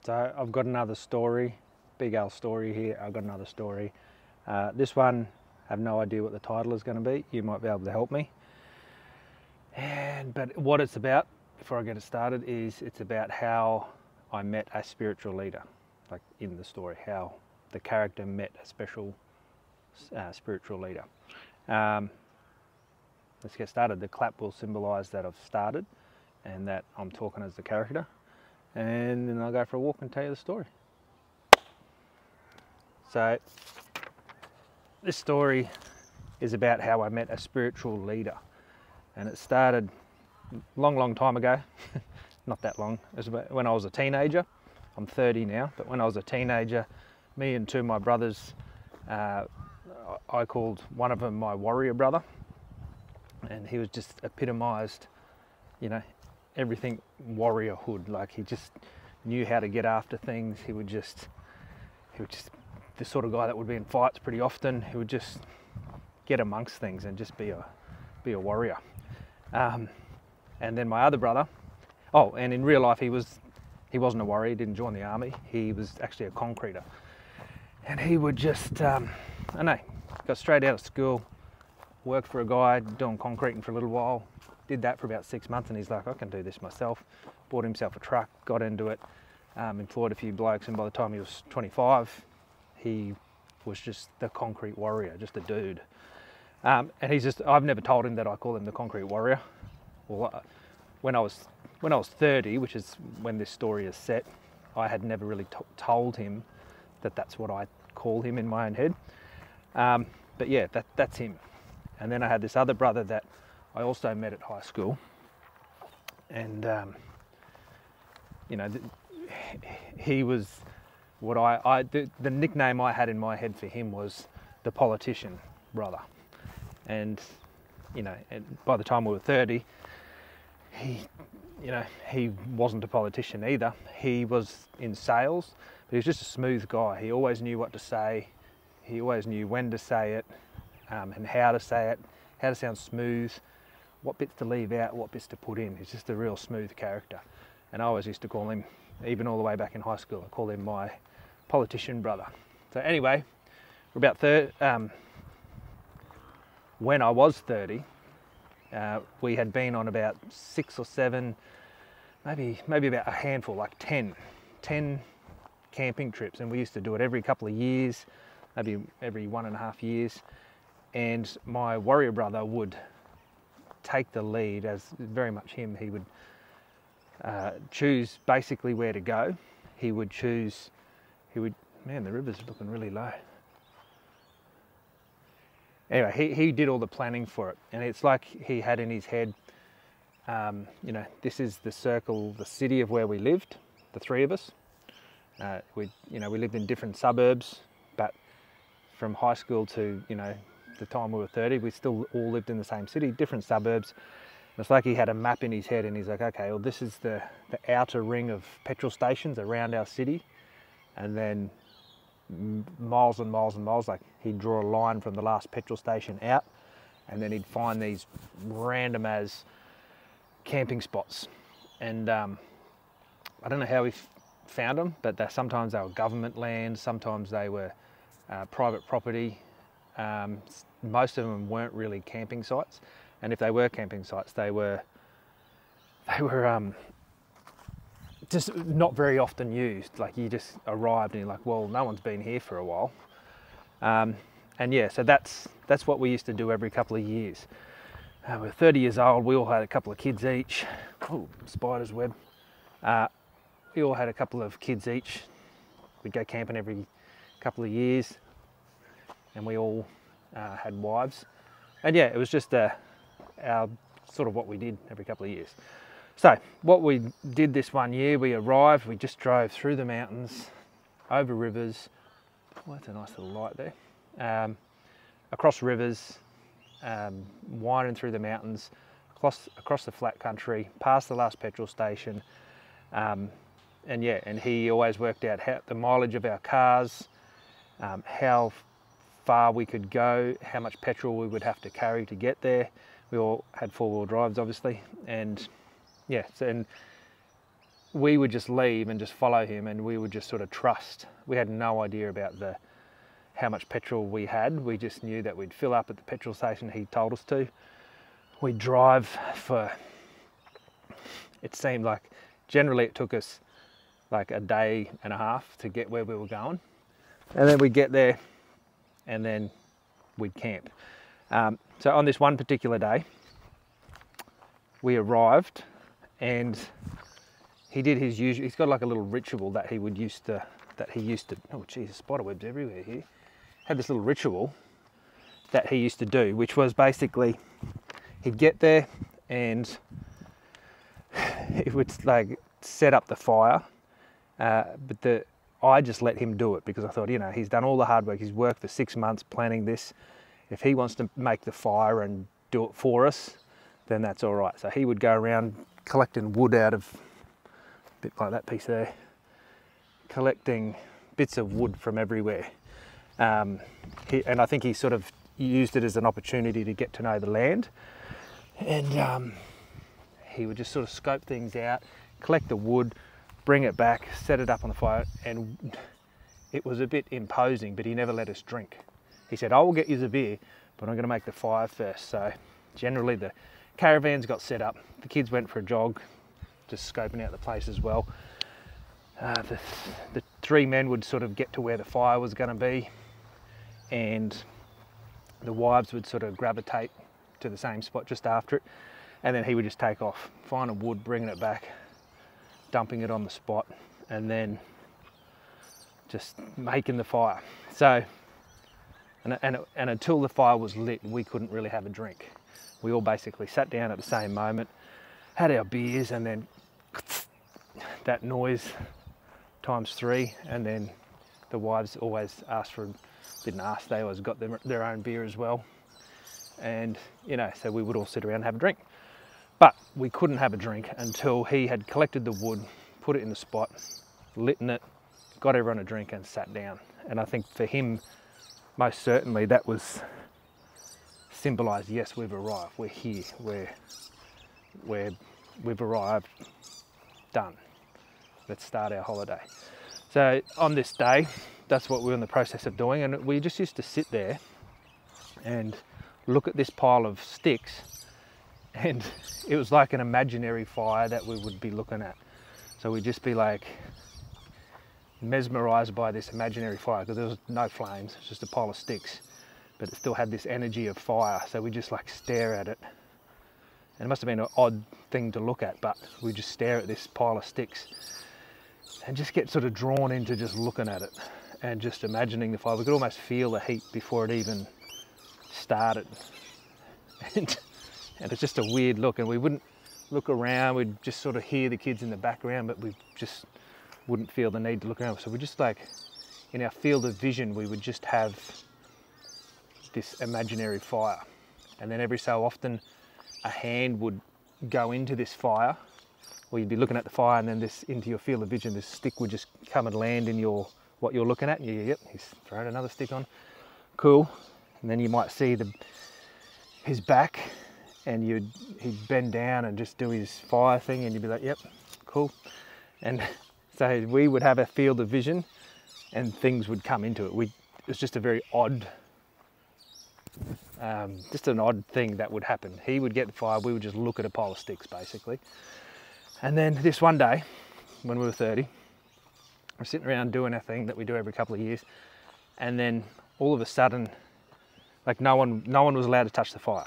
So I've got another story, big old story here. I've got another story. This one, I have no idea what the title is going to be. You might be able to help me. But what it's about, before I get it started, is it's about how I met a spiritual leader, like in the story, how the character met a special spiritual leader. Let's get started. The clap will symbolise that I've started and that I'm talking as the character. And then I'll go for a walk and tell you the story. So this story is about how I met a spiritual leader, and it started long time ago. Not that long. It was about when I was a teenager. I'm 30 now, but when I was a teenager, me and two of my brothers, I called one of them my warrior brother, and he was just epitomised, you know, everything warriorhood. Like, he just knew how to get after things. He would just the sort of guy that would be in fights pretty often. He would just get amongst things and just be a warrior. And then my other brother, and in real life he wasn't a warrior. He didn't join the army. He was actually a concreter, and he would just got straight out of school, worked for a guy doing concreting for a little while, did that for about 6 months, and he's like, I can do this myself. Bought himself a truck, got into it, employed a few blokes, and by the time he was 25, he was just the concrete warrior, just a dude. And I've never told him that I call him the concrete warrior. Well, when I was 30, which is when this story is set, I had never really told him that that's what I call him in my own head. But yeah, that's him. And then I had this other brother that I also met at high school, and he was what the nickname I had in my head for him was the politician brother. And by the time we were 30, he wasn't a politician either. He was in sales, but he was just a smooth guy. He always knew what to say. He always knew when to say it, and how to say it, how to sound smooth, what bits to leave out, what bits to put in. He's just a real smooth character. And I always used to call him, even all the way back in high school, I called him my politician brother. So anyway, we're about when I was 30, we had been on about 6 or 7, maybe about a handful, like 10 camping trips, and we used to do it every couple of years, maybe every 1.5 years. And my warrior brother would take the lead, as very much him. He would choose basically where to go. Man, the river's looking really low. Anyway, he did all the planning for it, and it's like he had in his head, this is the circle, the city of where we lived, the three of us. We lived in different suburbs, but from high school to the time we were 30, we still all lived in the same city, different suburbs. And it's like he had a map in his head, and he's like, okay, well, this is the outer ring of petrol stations around our city, and then miles and miles and miles, like he'd draw a line from the last petrol station out, and then he'd find these random as camping spots. And I don't know how he found them, but sometimes they were government land, sometimes they were private property. Most of them weren't really camping sites, and if they were camping sites, they were just not very often used. Like, you just arrived and you're like, well, no one's been here for a while. And yeah, so that's what we used to do every couple of years. We're 30 years old, we all had a couple of kids each. Oh, spider's web. We all had a couple of kids each. We'd go camping every couple of years, and we all had wives. And yeah, it was just our sort of what we did every couple of years. So what we did this one year, we arrived, we just drove through the mountains, over rivers. Oh, that's a nice little light there. Across rivers, winding through the mountains, across the flat country, past the last petrol station. And he always worked out the mileage of our cars, how far we could go, how much petrol we would have to carry to get there. We all had 4-wheel drives, obviously, and yeah, and we would just leave and just follow him, and we would just sort of trust. We had no idea about how much petrol we had. We just knew that we'd fill up at the petrol station he told us to. We'd drive for, it seemed like, generally it took us like a day and a half to get where we were going. And then we'd get there and then we'd camp. So on this one particular day, we arrived and he did his usual, he's got like a little ritual that he used to, oh geez, spider webs everywhere here. Had this little ritual that he used to do, which was basically, he'd get there and he would like set up the fire, but I just let him do it because I thought, you know, he's done all the hard work, he's worked for 6 months planning this. If he wants to make the fire and do it for us, then that's all right. So he would go around collecting wood out of, a bit like that piece there, collecting bits of wood from everywhere. And I think he sort of used it as an opportunity to get to know the land. And he would just sort of scope things out, collect the wood, bring it back, set it up on the fire, and it was a bit imposing, but he never let us drink. He said, I will get you the beer, but I'm going to make the fire first. So generally the caravans got set up, the kids went for a jog, just scoping out the place as well. The three men would sort of get to where the fire was going to be, and the wives would sort of gravitate to the same spot just after it, and then he would just take off, finding wood, bringing it back, dumping it on the spot, and then just making the fire. So, and until the fire was lit, we couldn't really have a drink. We all basically sat down at the same moment, had our beers, and then that noise times 3, and then the wives always asked for, didn't ask, they always got their own beer as well. And, you know, so we would all sit around and have a drink. But we couldn't have a drink until he had collected the wood, put it in the spot, lit it, got everyone a drink and sat down. And I think for him, most certainly that was symbolised, yes, we've arrived, we're here, we've arrived, done. Let's start our holiday. So on this day, that's what we were in the process of doing, and we just used to sit there and look at this pile of sticks, and it was like an imaginary fire that we would be looking at. So we'd just be like mesmerised by this imaginary fire, because there was no flames, it's just a pile of sticks, but it still had this energy of fire. So we just like stare at it, and it must have been an odd thing to look at, but we just stare at this pile of sticks and just get sort of drawn into just looking at it and just imagining the fire. We could almost feel the heat before it even started, and it's just a weird look. And we wouldn't look around, we'd just sort of hear the kids in the background, but we just wouldn't feel the need to look around. So we just, like, in our field of vision, we would just have this imaginary fire, and then every so often a hand would go into this fire, or you'd be looking at the fire, and then this, into your field of vision, this stick would just come and land in what you're looking at, and you go, yep, he's thrown another stick on, cool. And then you might see his back, and he'd bend down and just do his fire thing, and you'd be like, yep, cool. And so we would have a field of vision, and things would come into it. It was just a very odd, just an odd thing that would happen. He would get the fire, we would just look at a pile of sticks, basically. And then this one day, when we were 30, we're sitting around doing our thing that we do every couple of years, and then all of a sudden, like no one was allowed to touch the fire.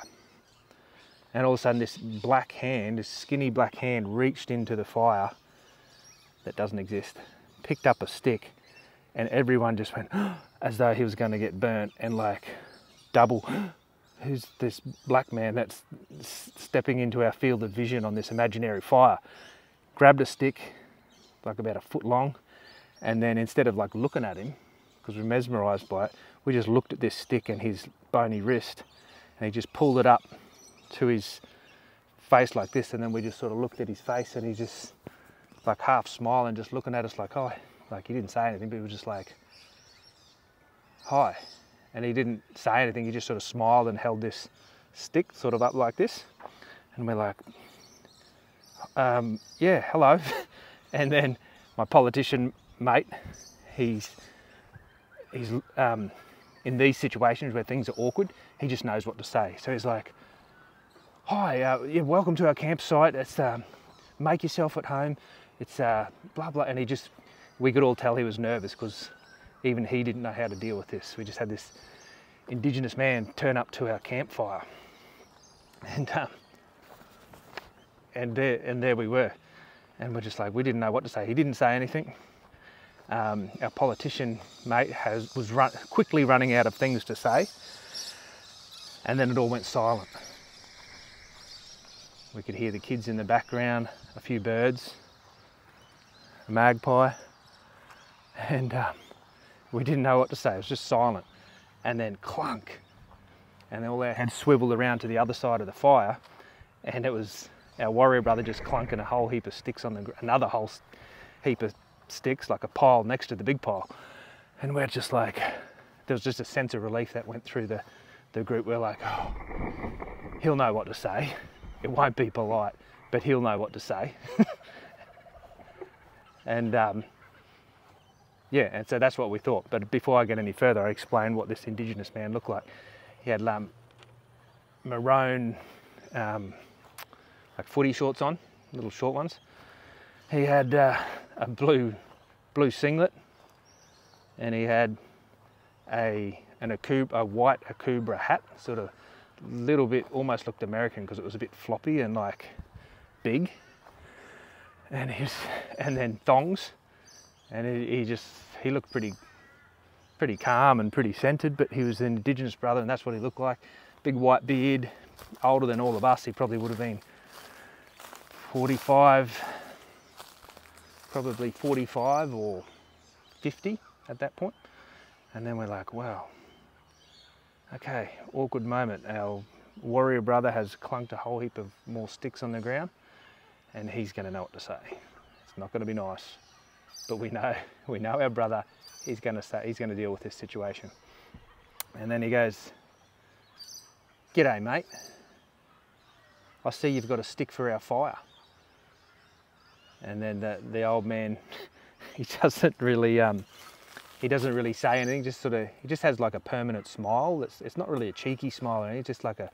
And all of a sudden this black hand, this skinny black hand, reached into the fire that doesn't exist, picked up a stick, and everyone just went as though he was going to get burnt, and like double, who's this black man that's stepping into our field of vision on this imaginary fire? Grabbed a stick, like about a foot long, and then instead of like looking at him, because we're mesmerised by it, we just looked at this stick and his bony wrist, and he just pulled it up to his face like this, and then we just sort of looked at his face, and he just like half smiling, just looking at us like, hi. Like he didn't say anything, but he was just like, hi. And he didn't say anything, he just sort of smiled and held this stick sort of up like this. And we're like, yeah, hello. And then my politician mate, he's in these situations where things are awkward, he just knows what to say. So he's like, hi, yeah, welcome to our campsite. It's make yourself at home. It's blah blah. And we could all tell he was nervous because even he didn't know how to deal with this. We just had this Indigenous man turn up to our campfire, and there we were, and we're just like, we didn't know what to say. He didn't say anything. Our politician mate was quickly running out of things to say, and then it all went silent. We could hear the kids in the background, a few birds, a magpie, and we didn't know what to say. It was just silent. And then clunk, and all our heads swiveled around to the other side of the fire, and it was our warrior brother just clunking a whole heap of sticks on another whole heap of sticks, like a pile next to the big pile. And we're just like, there was just a sense of relief that went through the group. We're like, oh, he'll know what to say. It won't be polite, but he'll know what to say. And yeah, and so that's what we thought. But before I get any further, I explain what this Indigenous man looked like. He had maroon like footy shorts on, little short ones. He had a blue singlet, and he had a white Akubra hat, sort of little bit, almost looked American because it was a bit floppy and like big. And then thongs, and he looked pretty calm and pretty centered, but he was an Indigenous brother, and that's what he looked like. Big white beard, older than all of us. He probably would have been 45, probably 45 or 50 at that point. And then we're like, wow, okay, awkward moment. Our warrior brother has clunked a whole heap of more sticks on the ground, and he's going to know what to say. It's not going to be nice, but we know our brother. He's going to deal with this situation. And then he goes, "G'day, mate. I see you've got a stick for our fire." And then the old man, he doesn't really say anything. He just has like a permanent smile. It's not really a cheeky smile. It's just like a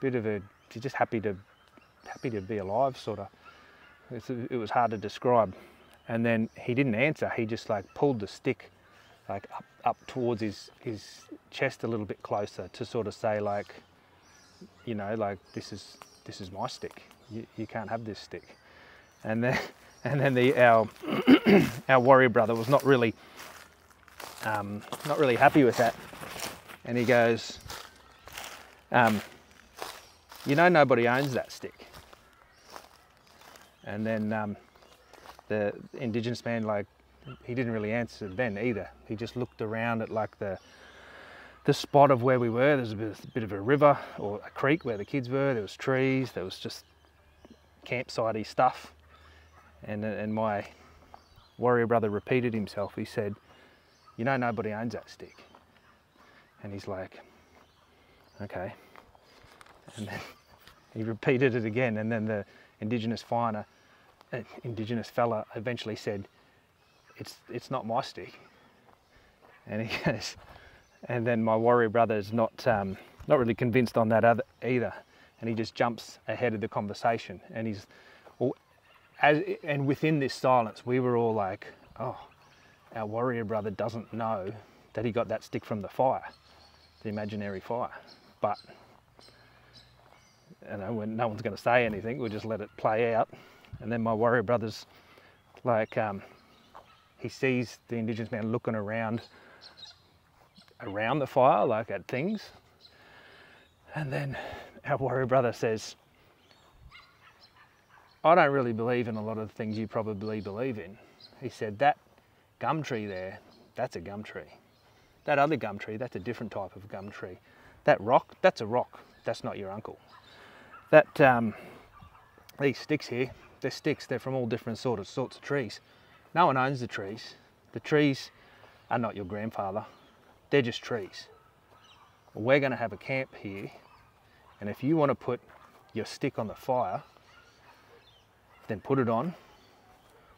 bit of he's just happy to be alive, sort of. It was hard to describe. And then he didn't answer. He just like pulled the stick like up towards his chest a little bit closer to sort of say, like, you know, like, this is my stick. You can't have this stick. And then our warrior brother was not really happy with that. And he goes, "You know, nobody owns that stick." And then the Indigenous man, like, he didn't really answer then either. He just looked around at like the spot of where we were. There's a bit of a river or a creek where the kids were. There was trees. There was just campsite-y stuff. And my warrior brother repeated himself. He said, "You know, nobody owns that stick." And he's like, "Okay." And then he repeated it again. And then the Indigenous fella eventually said, "It's not my stick." And he goes, and then my warrior brother's not really convinced on that either, and he just jumps ahead of the conversation. And and within this silence, we were all like, "Oh, our warrior brother doesn't know that he got that stick from the fire, the imaginary fire." But you know, when no one's going to say anything, we'll just let it play out. And then my warrior brother's like, he sees the Indigenous man looking around the fire, like at things. And then our warrior brother says, "I don't really believe in a lot of the things you probably believe in." He said, "That gum tree there, that's a gum tree. That other gum tree, that's a different type of gum tree. That rock, that's a rock. That's not your uncle. These sticks here, they're sticks. They're from all different sorts of trees. No one owns the trees. The trees are not your grandfather. They're just trees. We're going to have a camp here, and if you want to put your stick on the fire, then put it on,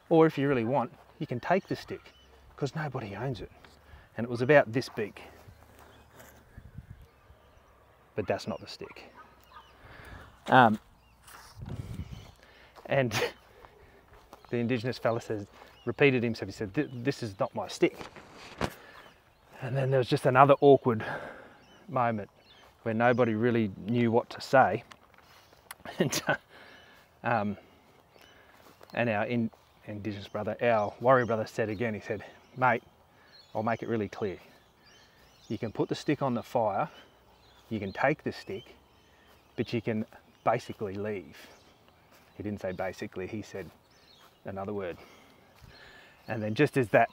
or if you really want, you can take the stick, because nobody owns it. And it was about this big. But that's not the stick. And the Indigenous fella repeated himself. He said, "This is not my stick." And then there was just another awkward moment where nobody really knew what to say. And our Indigenous brother, our warrior brother, said again, he said, "Mate, I'll make it really clear. You can put the stick on the fire, you can take the stick, but you can basically leave." He didn't say basically, he said another word. And then just as that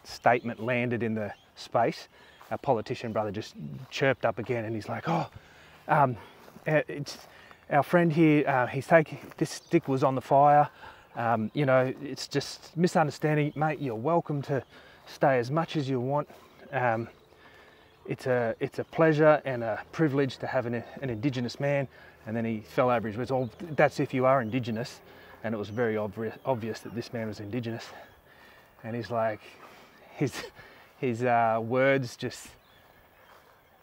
statement landed in the space, our politician brother just chirped up again, and he's like, it's our friend here, this stick was on the fire, you know, it's just misunderstanding, mate, you're welcome to stay as much as you want. It's a pleasure and a privilege to have an Indigenous man. And then he fell over his words, "Oh, that's if you are Indigenous." And it was very obvious that this man was Indigenous. And he's like, his words just,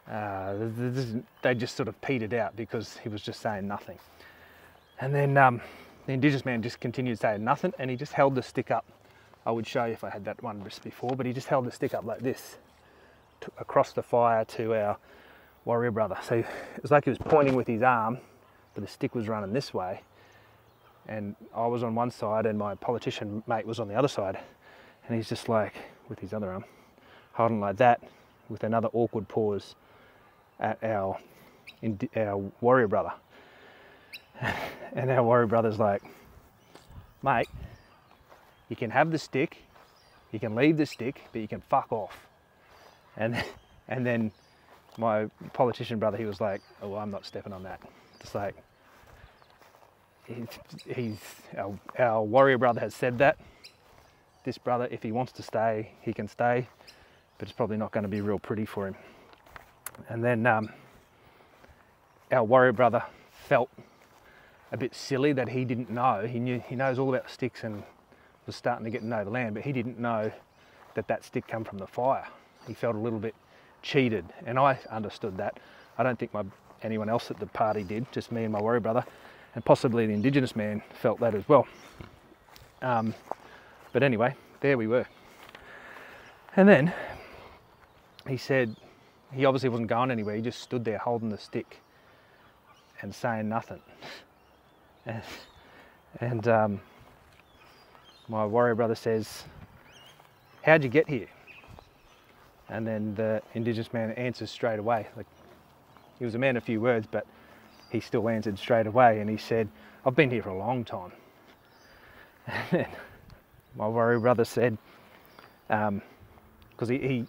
they just sort of petered out because he was just saying nothing. And then the Indigenous man just continued saying nothing, and he just held the stick up. I would show you if I had that one just before, but he just held the stick up like this, across the fire to our warrior brother. So it was like he was pointing with his arm, but the stick was running this way, and I was on one side and my politician mate was on the other side, and he's just like, with his other arm, holding like that, with another awkward pause at our warrior brother. And our warrior brother's like, "Mate, you can have the stick, you can leave the stick, but you can fuck off." And then my politician brother, he was like, "Oh, well, I'm not stepping on that." Just like, our warrior brother has said that. This brother, if he wants to stay, he can stay, but it's probably not going to be real pretty for him. And then our warrior brother felt a bit silly that he didn't know. He knows all about sticks and was starting to get to know the land, but he didn't know that stick come from the fire. He felt a little bit cheated, and I understood that. I don't think anyone else at the party did, just me and my warrior brother, and possibly the Indigenous man felt that as well. But anyway, there we were. And then he said he obviously wasn't going anywhere. He just stood there holding the stick and saying nothing. And my warrior brother says, "How'd you get here?" And then the Indigenous man answers straight away. Like, he was a man of few words, but he still answered straight away. And he said, "I've been here for a long time." And then my warrior brother said, because he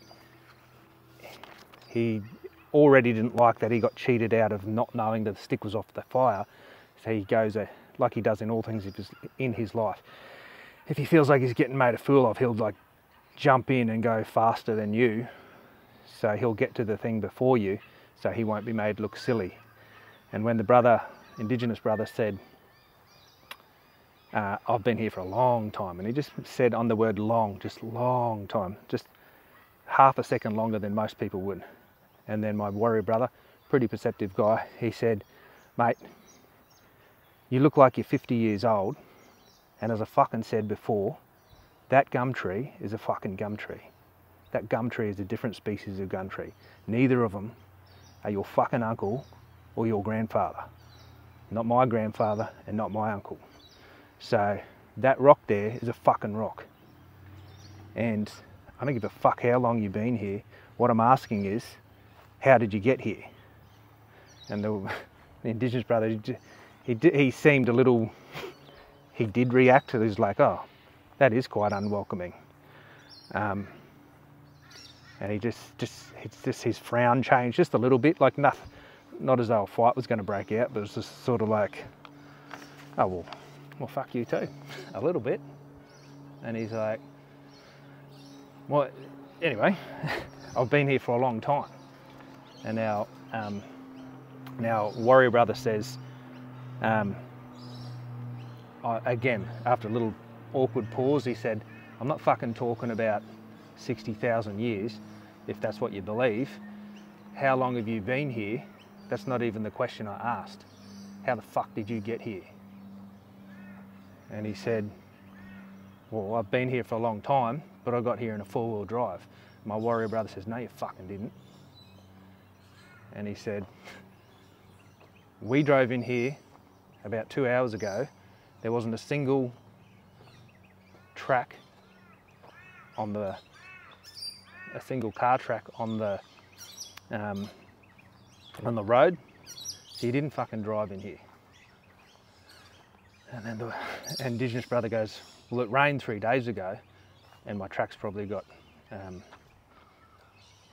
already didn't like that he got cheated out of not knowing that the stick was off the fire. So he goes, like he does in all things in his life, if he feels like he's getting made a fool of, he'll like jump in and go faster than you, so he'll get to the thing before you, so he won't be made look silly. And when the Indigenous brother said, "I've been here for a long time," and he just said on the word long, just long time, just half a second longer than most people would. And then my warrior brother, pretty perceptive guy, he said, "Mate, you look like you're 50 years old, and as I fucking said before, that gum tree is a fucking gum tree. That gum tree is a different species of gum tree. Neither of them are your fucking uncle or your grandfather. Not my grandfather and not my uncle. So that rock there is a fucking rock. And I don't give a fuck how long you've been here. What I'm asking is, how did you get here?" And the Indigenous brother, he seemed a little, he did react. He was like, "Oh, that is quite unwelcoming." And he just his frown changed just a little bit, like nothing, not as though a fight was going to break out, but it was just sort of like, "Oh, well, fuck you too," a little bit. And he's like, "Well, anyway, I've been here for a long time." And now warrior brother says, again, after a little awkward pause, he said, I'm not fucking talking about 60,000 years, if that's what you believe. How long have you been here? That's not even the question I asked. How the fuck did you get here? And he said, well, I've been here for a long time, but I got here in a 4-wheel drive. My warrior brother says, no, you fucking didn't. And he said, we drove in here about 2 hours ago. There wasn't a single track on a single car track on the road. So you didn't fucking drive in here. And then the Indigenous brother goes, well, it rained 3 days ago and my tracks probably got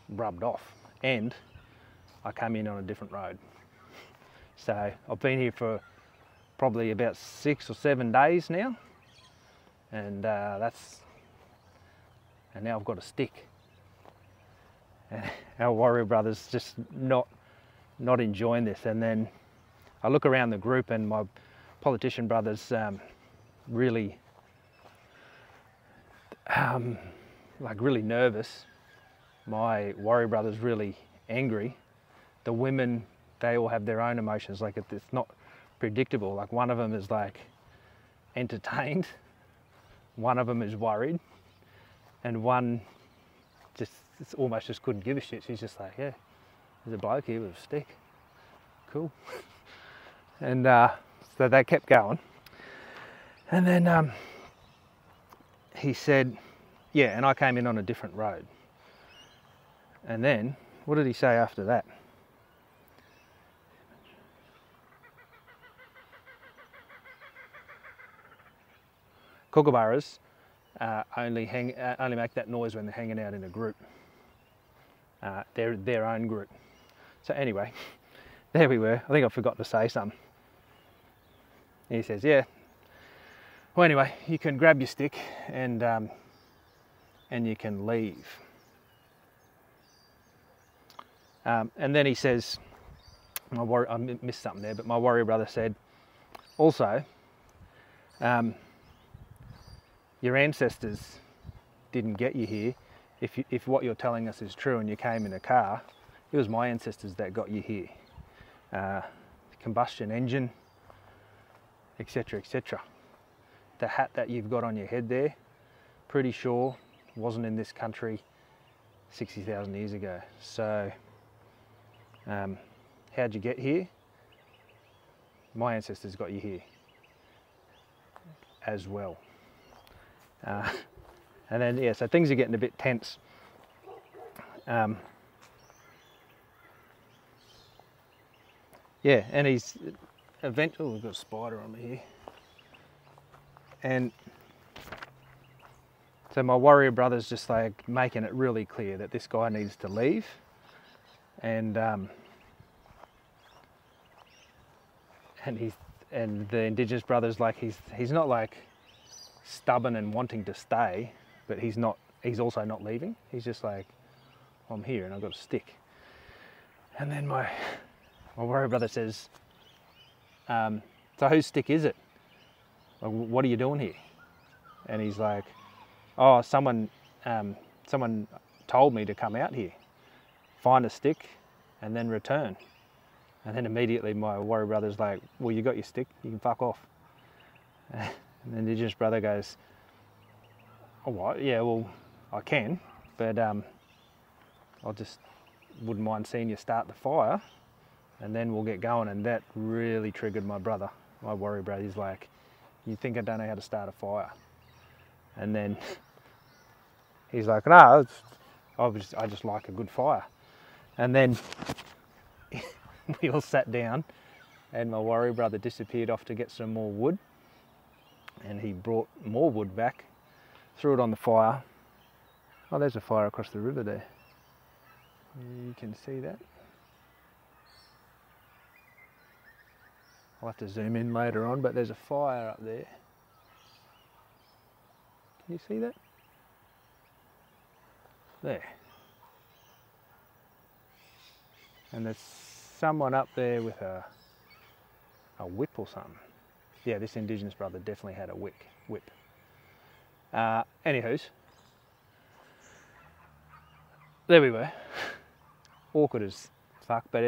rubbed off, and I came in on a different road. So I've been here for probably about 6 or 7 days now, and now I've got a stick. And our warrior brother's just not enjoying this. And then I look around the group and my politician brother's really really nervous. My warrior brother's really angry. The women, they all have their own emotions. Like, it's not predictable. Like, one of them is like entertained, one of them is worried, and one just almost just couldn't give a shit. She's just like, yeah, there's a bloke here with a stick, cool. And so they kept going, and then he said, yeah, and I came in on a different road. And then what did he say after that? Kookaburras only make that noise when they're hanging out in a group. They're their own group. So anyway, there we were. I think I forgot to say something. And he says, yeah. Well, anyway, you can grab your stick and you can leave. And then he says, I missed something there, but my warrior brother said, also, your ancestors didn't get you here. If what you're telling us is true and you came in a car, it was my ancestors that got you here. Combustion engine, etc., etc. The hat that you've got on your head there, pretty sure wasn't in this country 60,000 years ago. So how'd you get here? My ancestors got you here as well. And then, yeah, so things are getting a bit tense. Yeah, and he's eventually, we've got a spider on me here. And so my warrior brother's just like making it really clear that this guy needs to leave. And the Indigenous brother's like, he's not like stubborn and wanting to stay, but he's also not leaving. He's just like, I'm here and I've got a stick. And then my warrior brother says, so whose stick is it? Like, what are you doing here? And he's like, oh, someone told me to come out here, find a stick and then return. And then immediately my warrior brother's like, well, you got your stick, you can fuck off. And the Indigenous brother goes, oh, what? Yeah, well, I can, but I just wouldn't mind seeing you start the fire and then we'll get going. And that really triggered my brother, my warrior brother. He's like, you think I don't know how to start a fire? And then he's like, no, I just like a good fire. And then we all sat down and my warrior brother disappeared off to get some more wood. And he brought more wood back, threw it on the fire. Oh, there's a fire across the river there. You can see that. I'll have to zoom in later on, but there's a fire up there. Can you see that? There. And there's someone up there with a whip or something. Yeah, this Indigenous brother definitely had a whip. Anywho's, there we were. Awkward as fuck, but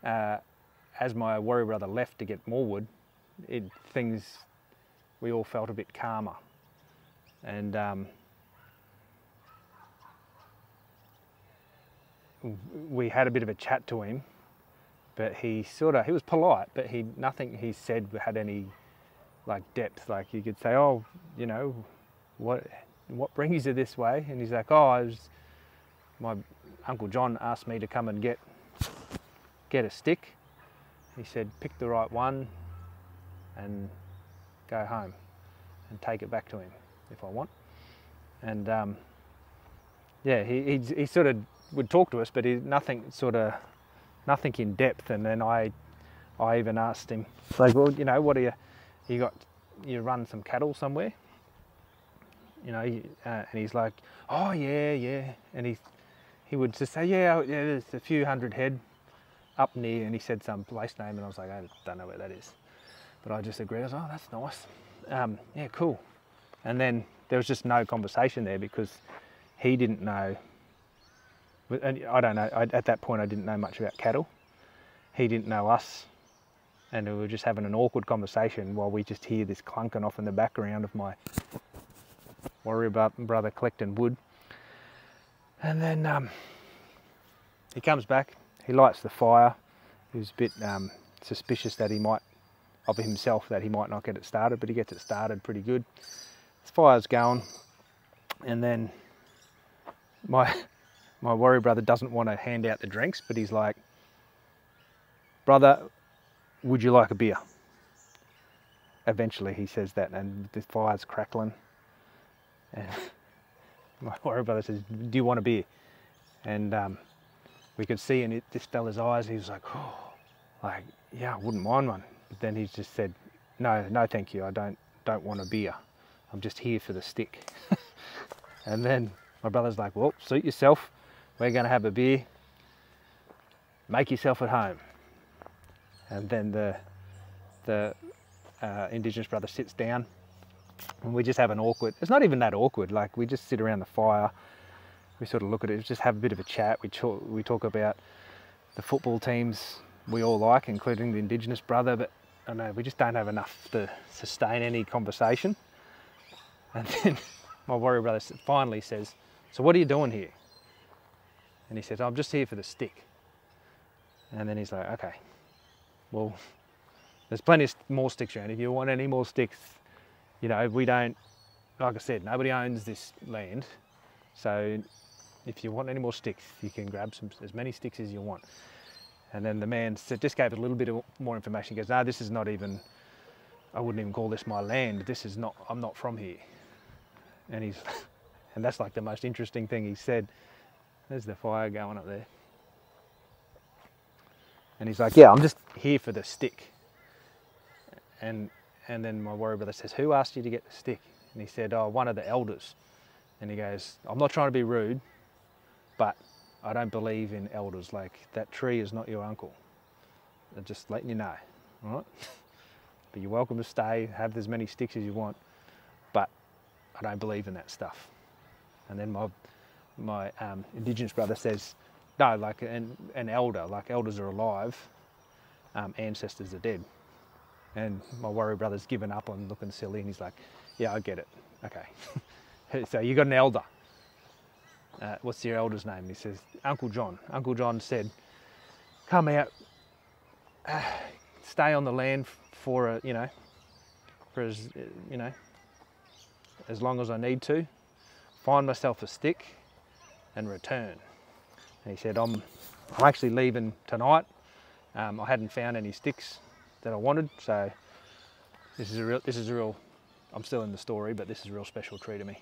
as my warrior brother left to get more wood, we all felt a bit calmer. And we had a bit of a chat to him, but he was polite, but nothing he said had any like depth. Like you could say, oh, you know, what brings you this way? And he's like, oh, my Uncle John asked me to come and get a stick. He said, pick the right one and go home and take it back to him if I want. And yeah, he sort of would talk to us, but nothing in depth. And then I even asked him, like, well, you know, what do you run some cattle somewhere? You know, and he's like, oh yeah, and he would just say, yeah, there's a few hundred head up near, and he said some place name, and I was like, I don't know where that is, but I just agreed. I was like, oh, that's nice. Yeah, cool. And then there was just no conversation there because he didn't know, and I don't know, at that point I didn't know much about cattle. He didn't know us, and we were just having an awkward conversation while we just hear this clunking off in the background of my warrior brother collecting wood. And then he comes back, he lights the fire. He was a bit suspicious that he might not get it started, but he gets it started pretty good. The fire's going, and then my warrior brother doesn't want to hand out the drinks, but he's like, brother, would you like a beer? Eventually he says that, and the fire's crackling, and my warrior brother says, do you want a beer? And we could see in this fella's eyes, he was like, oh, like, yeah, I wouldn't mind one. But then he just said, no, thank you, I don't want a beer. I'm just here for the stick. And then my brother's like, well, suit yourself. We're going to have a beer. Make yourself at home. And then the Indigenous brother sits down, and we just have an awkward, it's not even that awkward, like we just sit around the fire, we sort of look at it, just have a bit of a chat. We talk about the football teams we all like, including the Indigenous brother, but I don't know, we just don't have enough to sustain any conversation. And then my warrior brother finally says, so what are you doing here? And he says, I'm just here for the stick. And then he's like, okay, well, there's plenty of more sticks around. If you want any more sticks, you know, we don't, like I said, nobody owns this land. So if you want any more sticks, you can grab as many sticks as you want. And then the man just gave a little bit more information. He goes, no, this is not even, I wouldn't even call this my land. This is not, I'm not from here. And and that's like the most interesting thing he said. There's the fire going up there. And he's like, yeah, I'm just here for the stick. And then my warrior brother says, who asked you to get the stick? And he said, oh, one of the elders. And he goes, I'm not trying to be rude, but I don't believe in elders. Like, that tree is not your uncle. I'm just letting you know, all right? But you're welcome to stay, have as many sticks as you want, but I don't believe in that stuff. And then my Indigenous brother says, no, like an elder, like elders are alive, ancestors are dead. And my warrior brother's given up on looking silly, and he's like, yeah, I get it, okay. So you got an elder. What's your elder's name? He says, Uncle John. Uncle John said, come out, stay on the land for as long as I need to, find myself a stick and return. And he said, I'm actually leaving tonight. I hadn't found any sticks that I wanted, so this is a real, I'm still in the story, but this is a real special tree to me.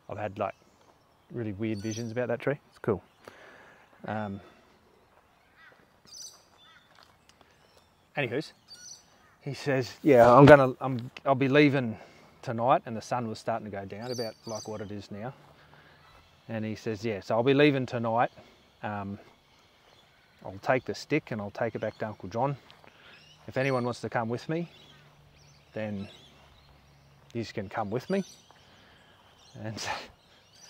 I've had like really weird visions about that tree. It's cool. Anywho's, he says, yeah, I'll be leaving tonight, and the sun was starting to go down, about like what it is now. And he says, yeah, so I'll be leaving tonight. I'll take the stick and I'll take it back to Uncle John. If anyone wants to come with me, then you can come with me.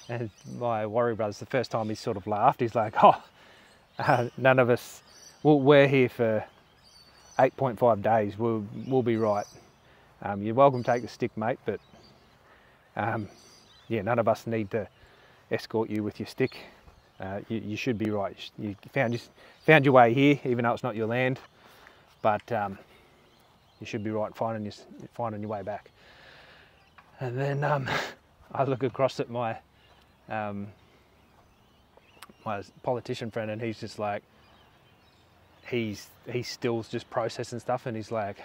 And my warrior brother's, the first time he sort of laughed, he's like, oh, none of us, we're here for 8.5 days, we'll be right. You're welcome to take the stick, mate, but yeah, none of us need to escort you with your stick. You should be right. You found your way here, even though it's not your land, but you should be right finding your way back. And then I look across at my my politician friend, and he's just like, he's still just processing stuff, and he's like,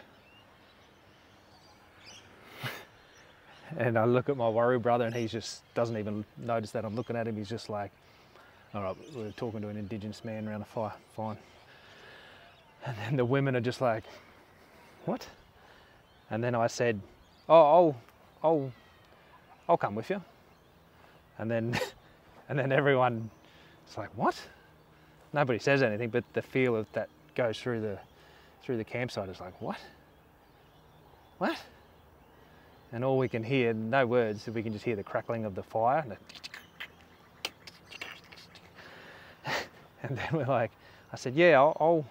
and I look at my warrior brother, and he just doesn't even notice that I'm looking at him. He's just like, all right, we're talking to an Indigenous man around a fire, fine. And then the women are just like, what? And then I said, oh, I'll come with you. And then everyone's like, what? Nobody says anything, but the feel of that goes through the campsite is like, what? What? And all we can hear, no words, we can just hear the crackling of the fire. And then we're like, I said, yeah, I'll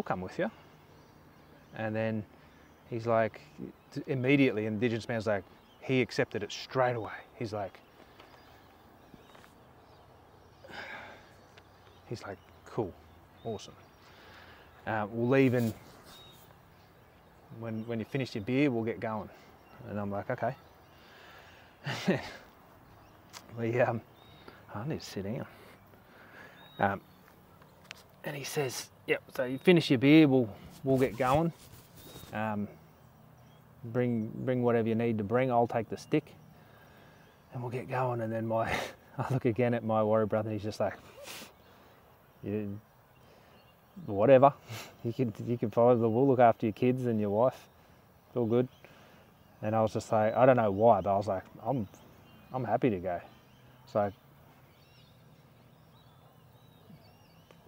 come with you. And then he's like, immediately, Indigenous man's like, he accepted it straight away. He's like, cool, awesome. We'll leave, and when you finish your beer, we'll get going. And I'm like, okay. I need to sit down. And he says, yep, so you finish your beer, we'll get going. Bring whatever you need to bring, I'll take the stick, and we'll get going. And then I look again at my warrior brother, and he's just like, whatever, you can follow the, we'll look after your kids and your wife, it's all good. And I was just like, I don't know why, but I was like, I'm happy to go. So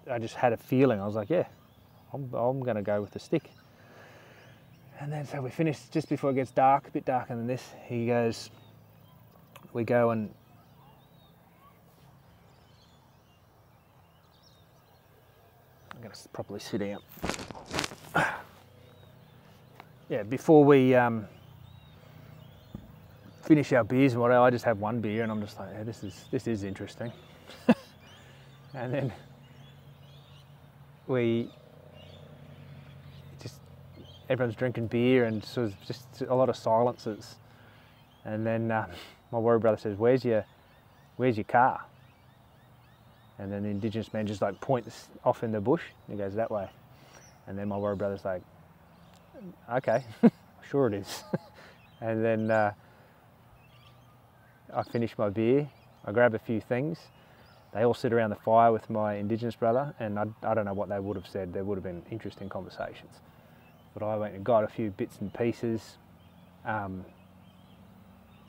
I just had a feeling. I was like, yeah, I'm going to go with the stick. And then so we finished just before it gets dark, a bit darker than this. He goes, we go and I'm going to properly sit down. Yeah, before we finish our beers and whatever, I just have one beer, and I'm just like, yeah, this is interesting. And then everyone's drinking beer, and sort of just a lot of silences. And then my warrior brother says, where's your car? And then the Indigenous man just like points off in the bush, and he goes that way. And then my warrior brother's like, okay, sure it is. And then I finish my beer, I grab a few things. They all sit around the fire with my Indigenous brother, and I don't know what they would have said. There would have been interesting conversations. But I went and got a few bits and pieces,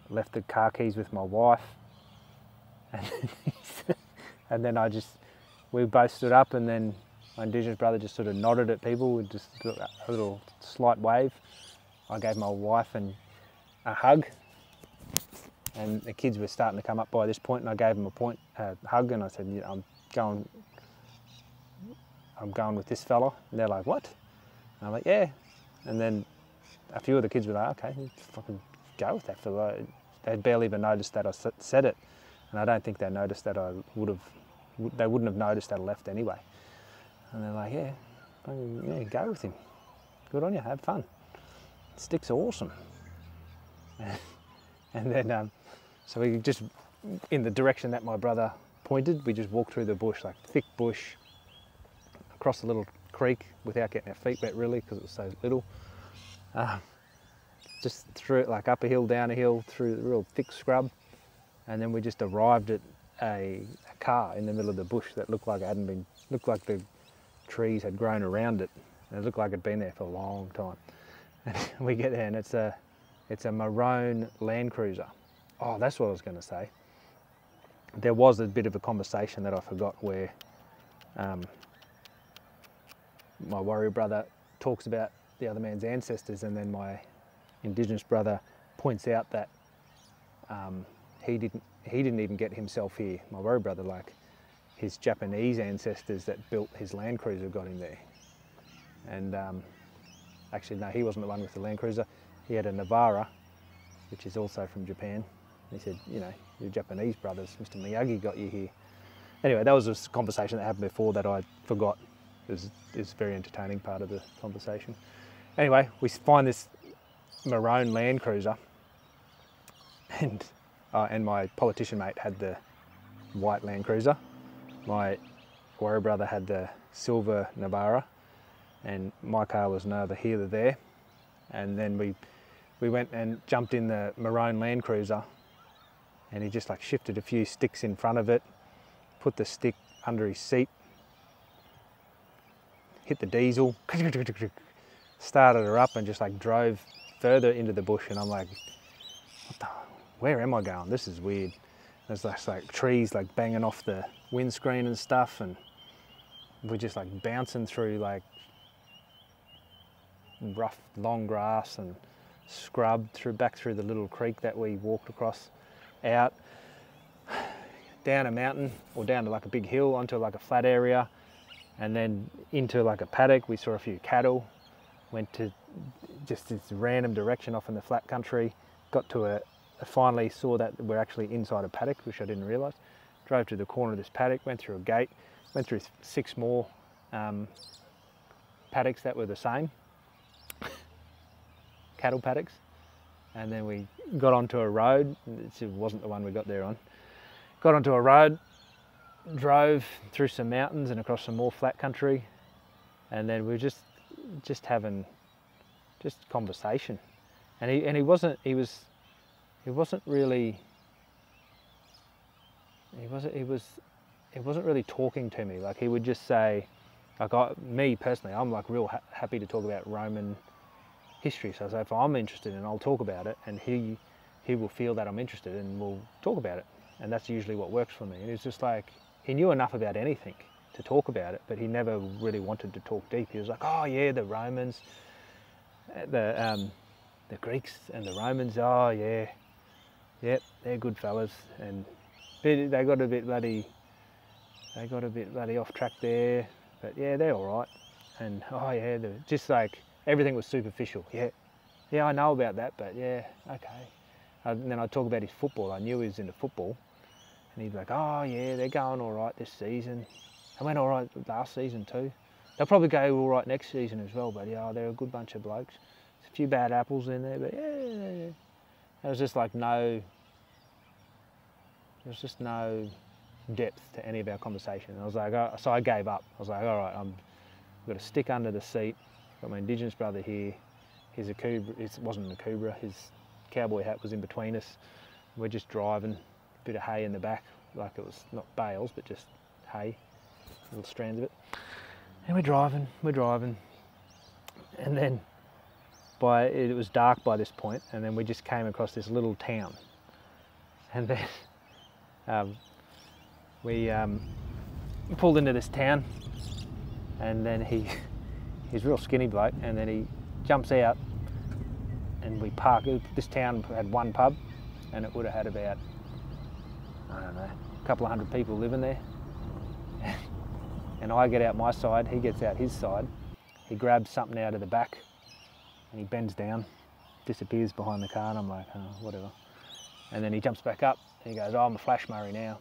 left the car keys with my wife, and then we both stood up, and then my Indigenous brother just sort of nodded at people with just a little slight wave. I gave my wife a hug, and the kids were starting to come up by this point, and I gave them a hug, and I said, yeah, I'm going with this fella. And they're like, what? And I'm like, yeah. And then a few of the kids were like, okay, fucking go with that fella. They'd barely even noticed that I said it, and I don't think they noticed that they wouldn't have noticed that I left anyway. And they're like, yeah, go with him. Good on you, have fun. Stick's awesome. And then, so we just, in the direction that my brother pointed, we just walked through the bush, like thick bush, across a little creek without getting our feet wet really, because it was so little. Just through it, like up a hill, down a hill, through the real thick scrub. And then we just arrived at a car in the middle of the bush that looked like the trees had grown around it. And it looked like it'd been there for a long time. And we get there, and it's a maroon Land Cruiser. Oh, that's what I was going to say. There was a bit of a conversation that I forgot where my warrior brother talks about the other man's ancestors, and then my Indigenous brother points out that he didn't even get himself here. My warrior brother, like his Japanese ancestors that built his Land Cruiser got him there. And actually, no, he wasn't the one with the Land Cruiser. He had a Navara, which is also from Japan. He said, you know, your Japanese brothers, Mr. Miyagi got you here. Anyway, that was a conversation that happened before that I forgot. It was a very entertaining part of the conversation. Anyway, we find this maroon Land Cruiser, and my politician mate had the white Land Cruiser. My warrior brother had the silver Navara, and my car was neither here nor there. And then we went and jumped in the maroon Land Cruiser, and he just like shifted a few sticks in front of it, put the stick under his seat, hit the diesel, started her up and just like drove further into the bush. And I'm like, where am I going? This is weird. There's like trees like banging off the windscreen and stuff, and we're just like bouncing through like rough long grass and scrub back through the little creek that we walked across, out down a mountain or down to like a big hill onto like a flat area, and then into like a paddock. We saw a few cattle, went to just this random direction off in the flat country, got to finally saw that we're actually inside a paddock, which I didn't realise. Drove to the corner of this paddock, went through a gate, went through 6 more paddocks that were the same, cattle paddocks, and then we got onto a road. It wasn't the one we got there on. Got onto a road, drove through some mountains and across some more flat country, and then we were just having conversation. And he wasn't really talking to me. Like he would just say, like me personally, I'm like real happy to talk about Roman history. So if I'm interested in it, I'll talk about it, and he will feel that I'm interested and we'll talk about it. And that's usually what works for me. And it's just like, he knew enough about anything to talk about it, but he never really wanted to talk deep. He was like, oh yeah, the Romans, the Greeks and the Romans, oh yeah, yep, they're good fellas. And they got a bit bloody off track there, but yeah, they're all right. And oh yeah, just like everything was superficial. Yeah, I know about that, but yeah, okay. And then I'd talk about his football. I knew he was into football, and he'd be like, oh yeah, they're going all right this season. They went all right last season too. They'll probably go all right next season as well, but yeah, they're a good bunch of blokes. There's a few bad apples in there, but yeah. There was just like no depth to any of our conversation. And I was like, oh, so I gave up. I was like, all right, I've got a stick under the seat. Got my Indigenous brother here. Here's a Kubra. It wasn't a Kubra. His cowboy hat was in between us. We're just driving, a bit of hay in the back, like it was not bales, but just hay, little strands of it. And we're driving, and then it was dark by this point, and then we just came across this little town, and then we pulled into this town, and then he's a real skinny bloke, and then he jumps out, and we park. This town had one pub, and it would have had about, I don't know, a couple of hundred people living there. And I get out my side, he gets out his side, he grabs something out of the back, and he bends down, disappears behind the car, and I'm like, oh, whatever. And then he jumps back up, and he goes, oh, I'm a Flash Murray now.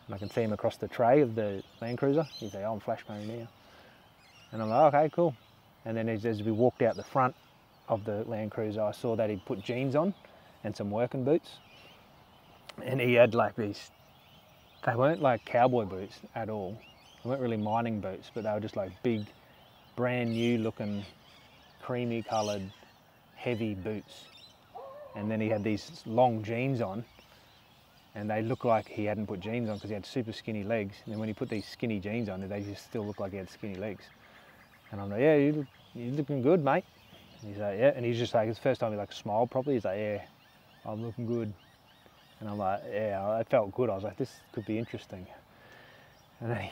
And I can see him across the tray of the Land Cruiser. He's like, oh, I'm Flash Murray now. And I'm like, okay, cool. And then as we walked out the front of the Land Cruiser, I saw that he'd put jeans on and some working boots. And he had like these, they weren't like cowboy boots at all. They weren't really mining boots, but they were just like big, brand new looking, creamy coloured, heavy boots. And then he had these long jeans on, and they looked like he hadn't put jeans on because he had super skinny legs. And then when he put these skinny jeans on, they just still looked like he had skinny legs. And I'm like, yeah, you're looking good, mate. And he's like, yeah. And he's just like, it's the first time he like smiled properly. He's like, yeah, I'm looking good. And I'm like, yeah, I felt good. I was like, this could be interesting. And then he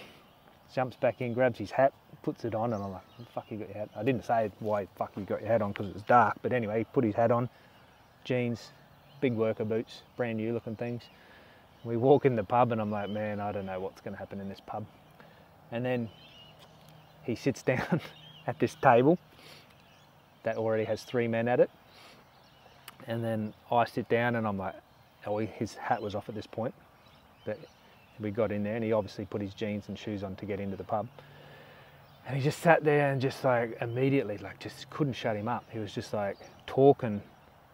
jumps back in, grabs his hat, puts it on, and I'm like, fuck, you got your hat. I didn't say why fuck you got your hat on because it was dark, but anyway, he put his hat on, jeans, big worker boots, brand new looking things. We walk in the pub and I'm like, man, I don't know what's going to happen in this pub. And then he sits down at this table that already has 3 men at it. And then I sit down and I'm like, oh, his hat was off at this point. But we got in there and he obviously put his jeans and shoes on to get into the pub. And he just sat there and just like immediately, like just couldn't shut him up. He was just like talking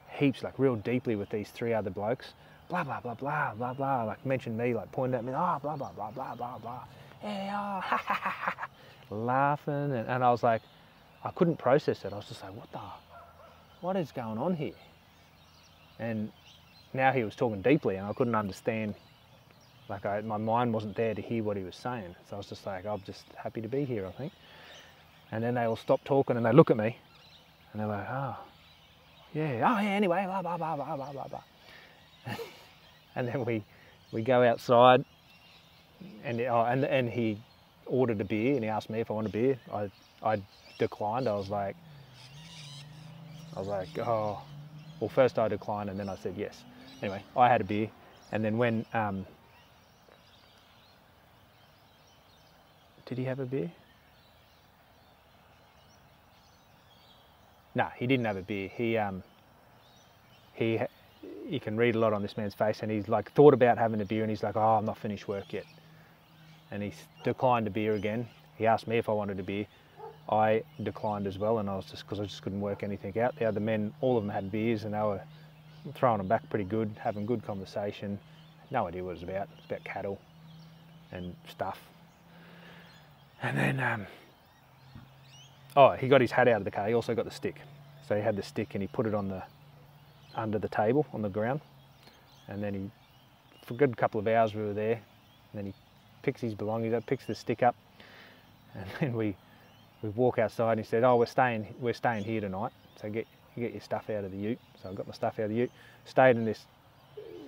heaps, like real deeply with these 3 other blokes. Blah, blah, blah, blah, blah, blah. Like mentioned me, like pointed at me, oh, blah, blah, blah, blah, blah, blah. Hey, oh, ha, ha, ha, ha. Laughing. And I was like, I couldn't process it. I was just like, what is going on here? And now he was talking deeply and I couldn't understand. Like my mind wasn't there to hear what he was saying. So I was just like, I'm just happy to be here, I think. And then they all stop talking and they look at me and they're like, oh, yeah, anyway, blah, blah, blah, blah, blah, blah, blah. And then we go outside and he ordered a beer and he asked me if I want a beer. I declined. I was like, oh, well, first I declined and then I said yes. Anyway, I had a beer and then when, did he have a beer? No, he didn't have a beer. You can read a lot on this man's face and he's like thought about having a beer and he's like, oh, I'm not finished work yet. And he declined a beer again. He asked me if I wanted a beer. I declined as well and I was because I just couldn't work anything out. The other men, all of them had beers and they were throwing them back pretty good, having good conversation. No idea what it was about. It's about cattle and stuff. And then, he got his hat out of the car. He also got the stick. So he had the stick and he put it on under the table on the ground. And then for a good couple of hours we were there. And then he picks his belongings up, picks the stick up. And then we walk outside and he said, oh, we're staying here tonight. So get your stuff out of the ute. So I got my stuff out of the ute. Stayed in this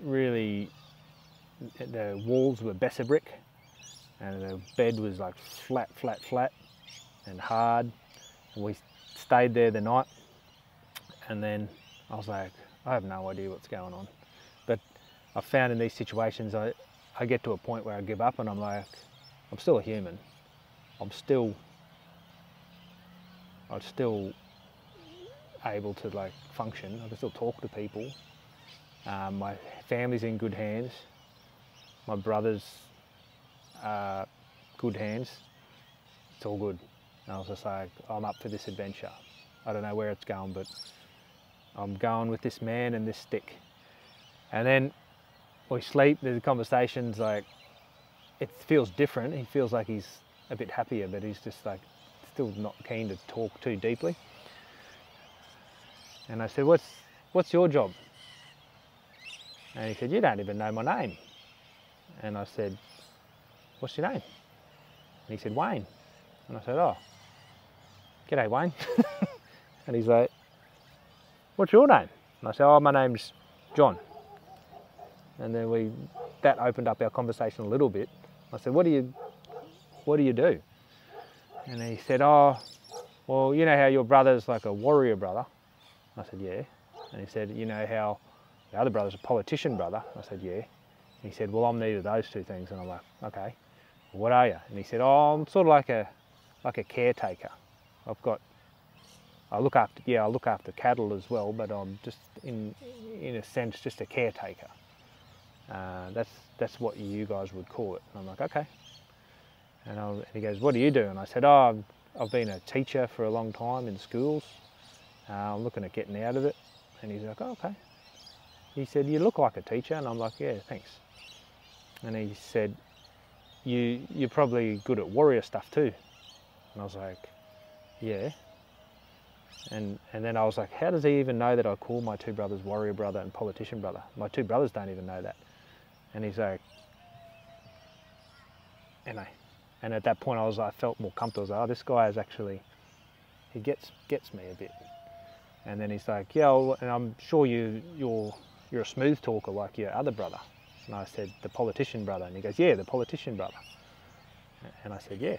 the walls were Besser brick. And the bed was like flat and hard. And we stayed there the night. And then I was like, I have no idea what's going on. But I found in these situations, I get to a point where I give up and I'm like, I'm still a human. I'm still able to like function. I can still talk to people. My family's in good hands. My brother's good hands. It's all good. And I was just like, I'm up for this adventure. I don't know where it's going, but I'm going with this man and this stick. And then we sleep, there's conversations like, it feels different. He feels like he's a bit happier, but he's just like, still not keen to talk too deeply. And I said, what's your job? And he said, you don't even know my name. And I said, what's your name? And he said, Wayne. And I said, oh, g'day Wayne. And he's like, what's your name? And I said, oh, my name's John. And then that opened up our conversation a little bit. I said, what do you do? And he said, oh, well, you know how your brother's like a warrior brother? I said, yeah. And he said, you know how the other brother's a politician brother? I said, yeah. And he said, well, I'm neither of those two things. And I'm like, okay, well, what are you? And he said, oh, I'm sort of like a caretaker. I look after cattle as well, but I'm just in a sense just a caretaker. That's what you guys would call it. And I'm like, okay. And he goes, what do you do? And I said, oh, I've been a teacher for a long time in schools. I'm looking at getting out of it. And he's like, oh, okay. He said, you look like a teacher. And I'm like, yeah, thanks. And he said, you're probably good at warrior stuff too. And I was like, yeah. And then I was like, how does he even know that I call my two brothers warrior brother and politician brother? My two brothers don't even know that. And he's like, anyway. And at that point I felt more comfortable. I was like, oh, this guy is actually, he gets me a bit. And then he's like, yeah, well, and I'm sure you're a smooth talker like your other brother. And I said, the politician brother. And he goes, yeah, the politician brother. And I said, yeah,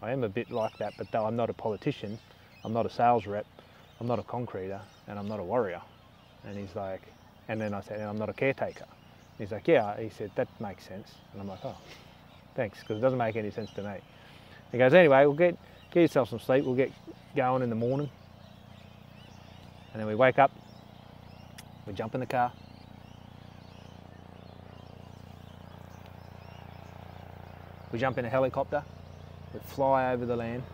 I am a bit like that, but though I'm not a politician, I'm not a sales rep, I'm not a concreter, and I'm not a warrior. And he's like, and then I said, and I'm not a caretaker. He's like, yeah, he said, that makes sense. And I'm like, oh, thanks, because it doesn't make any sense to me. He goes, anyway, we'll get yourself some sleep, we'll get going in the morning. And then we wake up, we jump in the car. We jump in a helicopter, we fly over the land.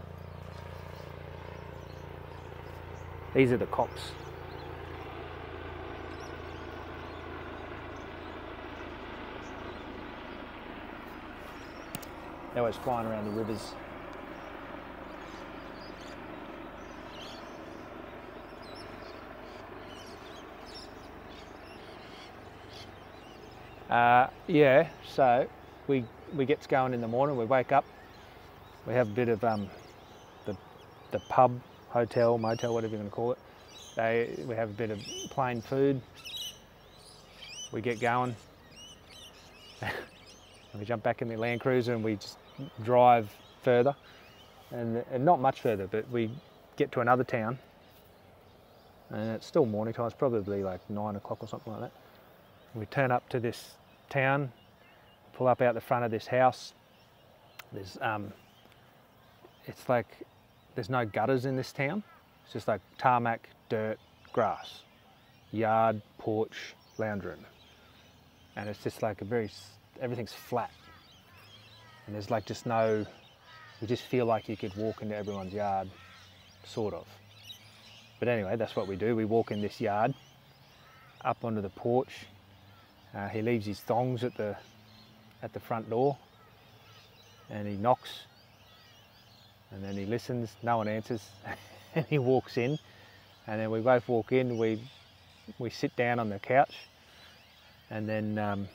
These are the cops. They're always flying around the rivers. Yeah, so we get going in the morning, we wake up, we have a bit of the pub, hotel, motel, whatever you're going to call it. We have a bit of plain food, we get going, and we jump back in the Land Cruiser and we just drive further, and not much further, but we get to another town, and it's still morning time, it's probably like 9 o'clock or something like that. We turn up to this town, pull up out the front of this house. There's it's like there's no gutters in this town. It's just like tarmac, dirt, grass, yard, porch, lounge room, and it's just like everything's flat, and there's like just no. You just feel like you could walk into everyone's yard, sort of. But anyway, that's what we do. We walk in this yard, up onto the porch. He leaves his thongs at the front door, and he knocks, and then he listens, no one answers, and he walks in, and then we both walk in, we sit down on the couch, and then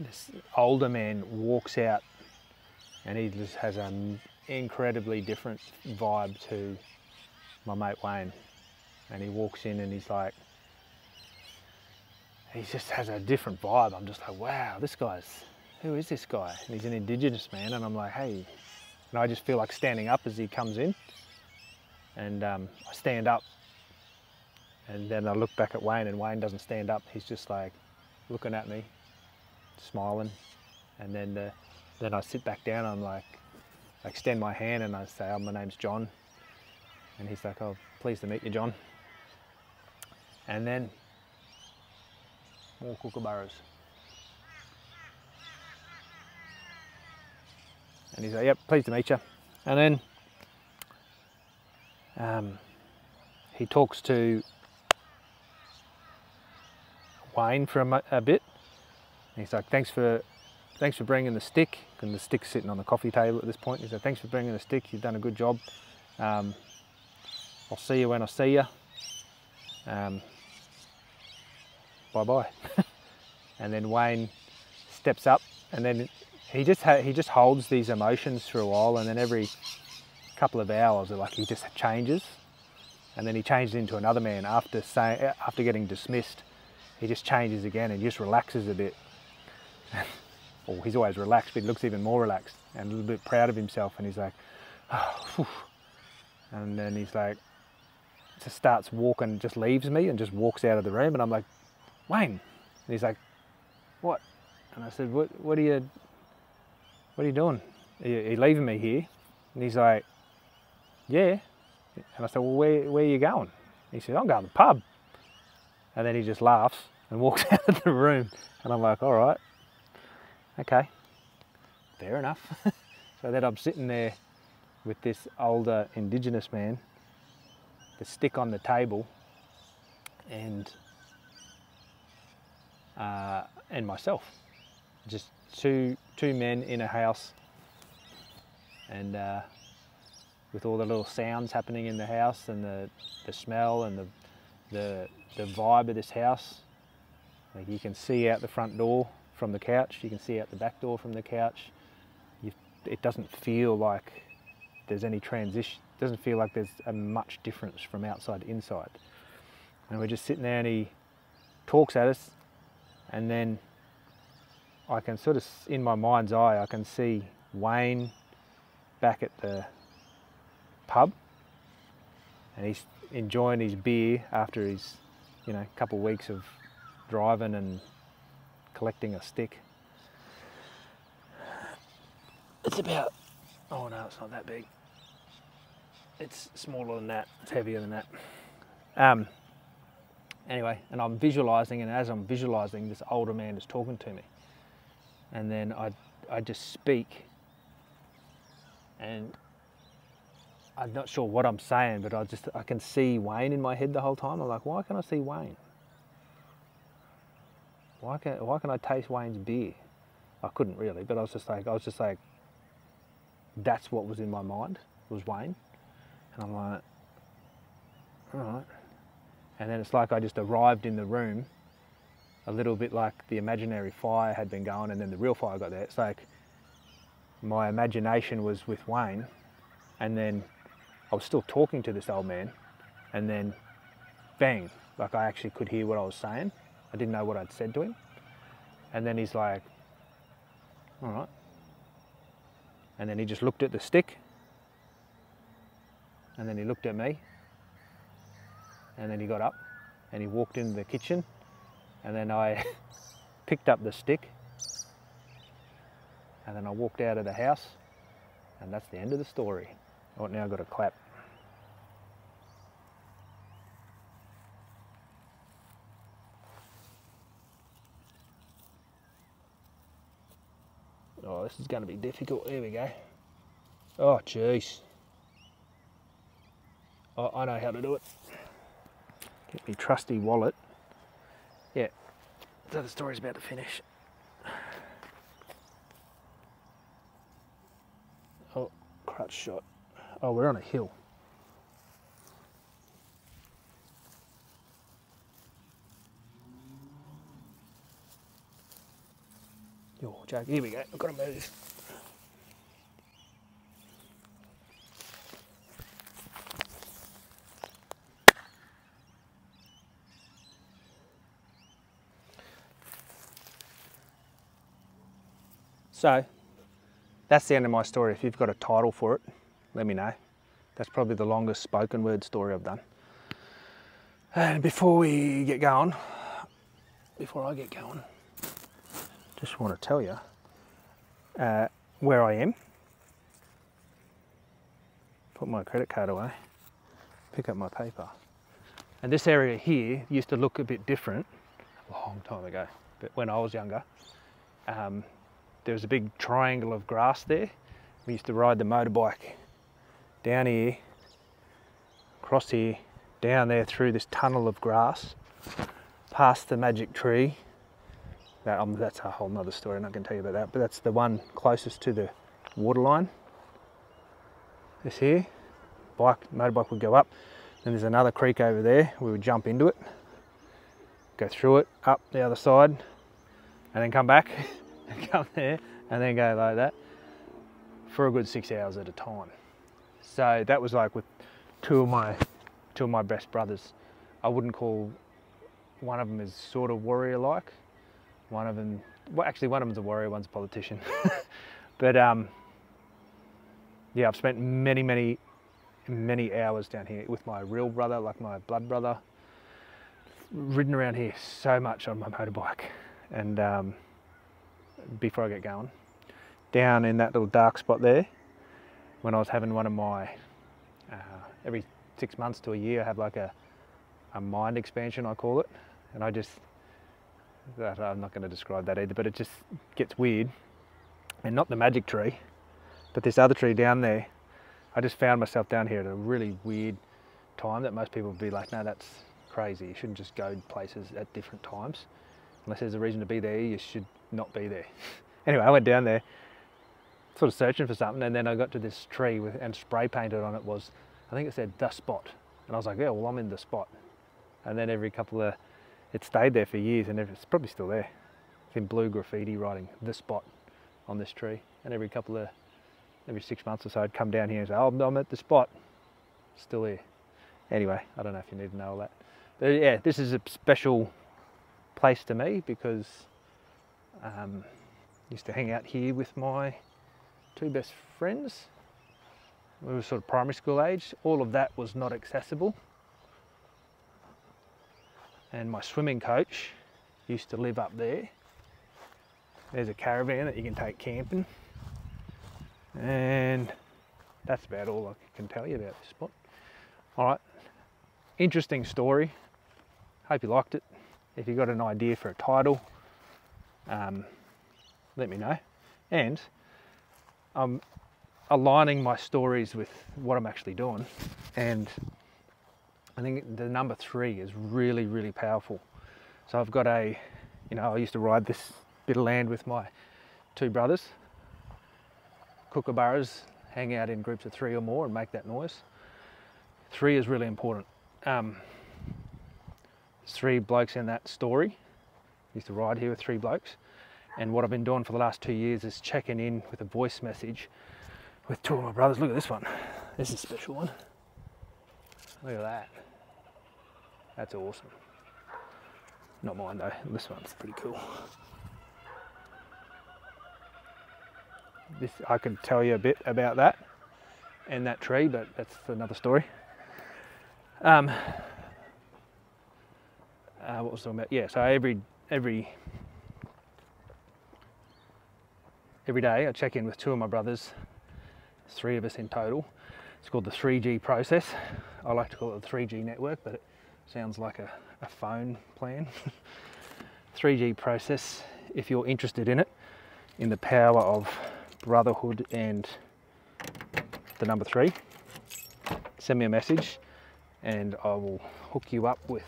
this older man walks out, and he just has an incredibly different vibe to my mate Wayne. And he walks in and he's like, he just has a different vibe. I'm just like, wow, who is this guy? And he's an Indigenous man, and I'm like, hey. And I just feel like standing up as he comes in, and I stand up, and then I look back at Wayne, and Wayne doesn't stand up. He's just like looking at me, smiling, and then I sit back down. I'm like, I extend my hand and I say, oh, my name's John. And he's like, oh, pleased to meet you, John. And then more kookaburras. And he's like, yep, pleased to meet you. And then he talks to Wayne for a bit. And he's like, thanks for bringing the stick. And the stick's sitting on the coffee table at this point. He said, thanks for bringing the stick. You've done a good job. I'll see you when I see you. Bye-bye. And then Wayne steps up, and then he just holds these emotions for a while, and then every couple of hours, like, he just changes, and then he changes into another man after getting dismissed. He just changes again and just relaxes a bit. Well, he's always relaxed, but he looks even more relaxed and a little bit proud of himself, and he's like, oh, whew. And then he's like, just starts walking, just leaves me and just walks out of the room, and I'm like, Wayne. And he's like, what? And I said, what are you doing? Are you leaving me here? And he's like, yeah. And I said, well, where are you going? And he said, I'm going to the pub. And then he just laughs and walks out of the room, and I'm like, all right, okay, fair enough. So then I'm sitting there with this older Indigenous man, the stick on the table, and myself, just two men in a house, and with all the little sounds happening in the house, and the smell and the vibe of this house. Like, you can see out the front door from the couch, you can see out the back door from the couch. It doesn't feel like there's any transition. It doesn't feel like there's a much difference from outside to inside. And we're just sitting there, and he talks at us And then I can sort of, in my mind's eye, I can see Wayne back at the pub, and he's enjoying his beer after his, you know, couple of weeks of driving and collecting a stick. It's about, oh no, it's not that big. It's smaller than that, it's heavier than that. Anyway, and I'm visualising, and as I'm visualising, this older man is talking to me. And then I just speak, and I'm not sure what I'm saying, but I can see Wayne in my head the whole time. I'm like, why can I see Wayne? Why can I taste Wayne's beer? I couldn't really, but I was just like, that's what was in my mind, was Wayne. And I'm like, all right. And then it's like I just arrived in the room, a little bit like the imaginary fire had been going, and then the real fire got there. It's like my imagination was with Wayne, and then I was still talking to this old man, and then bang, like I actually could hear what I was saying. I didn't know what I'd said to him. And then he's like, all right. And then he just looked at the stick, and then he looked at me, and then he got up and he walked into the kitchen, and then I picked up the stick, and then I walked out of the house, and that's the end of the story. Oh, now I've got to clap. Oh, this is going to be difficult. Here we go. Oh, jeez. Oh, I know how to do it. Get me trusty wallet. Yeah, so the story's about to finish. Oh, crutch shot. Oh, we're on a hill. Yo, Jack, here we go. I've got to move. So, that's the end of my story. If you've got a title for it, let me know. That's probably the longest spoken word story I've done. And before I get going, just want to tell you where I am. Put my credit card away, pick up my paper. And this area here used to look a bit different a long time ago, but when I was younger, there was a big triangle of grass there. We used to ride the motorbike down here, across here, down there through this tunnel of grass, past the magic tree. That's a whole nother story, I'm not going to tell you about that, but that's the one closest to the water line. This here, motorbike would go up, then there's another creek over there, we would jump into it, go through it, up the other side, and then come back, and come there, and then go like that, for a good 6 hours at a time. So that was like with two of my best brothers. I wouldn't call, one of them is sort of warrior-like. One of them, well, actually one of them's a warrior, one's a politician. But yeah, I've spent many hours down here with my real brother, like my blood brother. Ridden around here so much on my motorbike. And before I get going, down in that little dark spot there, when I was having one of my, every 6 months to a year, I have like a mind expansion, I call it. And I'm not going to describe that either, but it just gets weird. And not the magic tree, but this other tree down there. I just found myself down here at a really weird time that most people would be like, no, that's crazy. You shouldn't just go places at different times. Unless there's a reason to be there, you should not be there. Anyway, I went down there, sort of searching for something, and then I got to this tree and spray painted on it was, I think it said the spot. And I was like, yeah, well, I'm in the spot. And then it stayed there for years, and it's probably still there. It's in blue graffiti writing the spot on this tree. And every 6 months or so I'd come down here and say, oh, I'm at the spot, still here. Anyway, I don't know if you need to know all that. But yeah, this is a special place to me because I used to hang out here with my two best friends. We were sort of primary school age. All of that was not accessible. And my swimming coach used to live up there. There's a caravan that you can take camping. And that's about all I can tell you about this spot. All right, interesting story. Hope you liked it. If you got an idea for a title, let me know. And I'm aligning my stories with what I'm actually doing. And I think the number 3 is really, really powerful. So I've got I used to ride this bit of land with my two brothers. Kookaburras hang out in groups of 3 or more and make that noise. 3 is really important. There's 3 blokes in that story. I used to ride here with 3 blokes. And what I've been doing for the last 2 years is checking in with a voice message with 2 of my brothers. Look at this one. This is a special one. Look at that. That's awesome. Not mine though. This one's pretty cool. This, I could tell you a bit about that and that tree, but that's another story. What was I talking about? Yeah, so every day I check in with 2 of my brothers. There's 3 of us in total. It's called the 3G process. I like to call it the 3G network, but it sounds like a phone plan. 3G process, if you're interested in it, in the power of brotherhood and the number 3, send me a message and I will hook you up with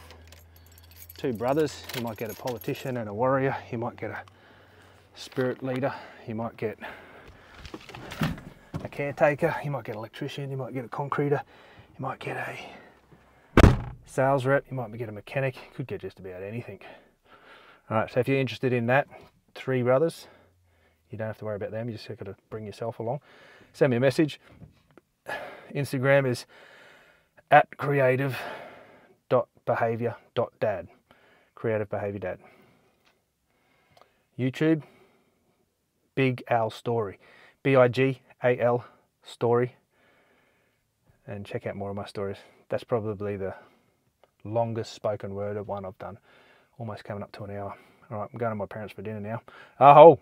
2 brothers. You might get a politician and a warrior, you might get a spirit leader, you might get a caretaker, you might get an electrician, you might get a concreter, you might get a sales rep, you might get a mechanic, you could get just about anything. Alright, so if you're interested in that, 3 brothers, you don't have to worry about them, you just got to bring yourself along. Send me a message. Instagram is @creative.behaviour.dad. Creative Behaviour Dad. YouTube, bigalstory. BIGAL story. And check out more of my stories. That's probably the longest spoken word of one I've done. Almost coming up to an hour. Alright, I'm going to my parents for dinner now. Aho!